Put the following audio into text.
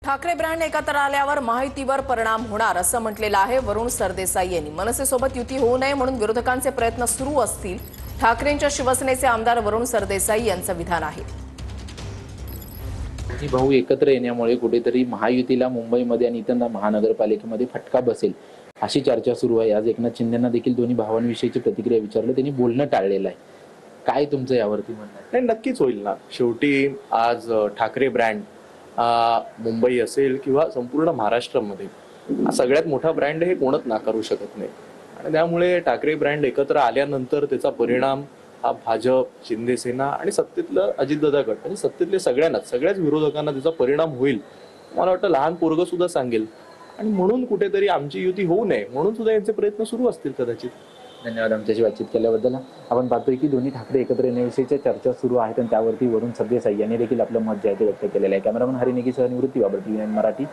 Thackeray brand एकत्र आल्यावर महायुतीवर परिणाम होणार असं म्हटलेलं आहे वरुण सरदेसाई यांनी। मनसेसोबत युती होऊ नये म्हणून विरोधकांचे प्रयत्न सुरू असतील, ठाकरेंच्या शिवसेनेचे आमदार वरुण सरदेसाई यांचं विधान आहे। दोन्ही भाऊ एकत्र येण्यामुळे कुठेतरी महायुतीला मुंबईमध्ये आणि इतर महानगरपालिकेमध्ये फटका बसेल अशी चर्चा सुरू आहे। आज एकनाथ शिंदेंना देखील दोन्ही भावांविषयीची प्रतिक्रिया विचारली, त्यांनी बोलणं टाळलेलं आहे। काय तुमचं यावरती म्हणणं आहे? नाही, नक्कीच होईल ना। शेवटी आज ठाकरे ब्रँड मुंबई असेल किंवा संपूर्ण महाराष्ट्रामध्ये हा सगळ्यात मोठा ब्रँड हे कोणच नाकारू शकत नाही। आणि त्यामुळे ठाकरे ब्रँड एकत्र आल्यानंतर त्याचा परिणाम हा भाजप, शिंदेसेना आणि सत्तेतलं अजितदादा गट आणि सत्तेतले सगळ्याच विरोधकांना त्याचा परिणाम होईल। मला वाटतं लहान पोरग सुद्धा सांगेल आणि म्हणून कुठेतरी आमची युती होऊ नये म्हणून सुद्धा यांचे प्रयत्न सुरू असतील कदाचित। धन्यवाद आमच्याशी बातचीत केल्याबद्दल। आपण पाहतोय की दोन्ही ठाकरे एकत्र येण्याविषयीच्या चर्चा सुरू आहेत आणि त्यावरती वरुण सरदेसाई यांनी देखील आपलं मत जे आहे ते व्यक्त केलेलं आहे। कॅमेरामन हरिनिकीसह निवृत्ती बाबर, TV9 मराठी।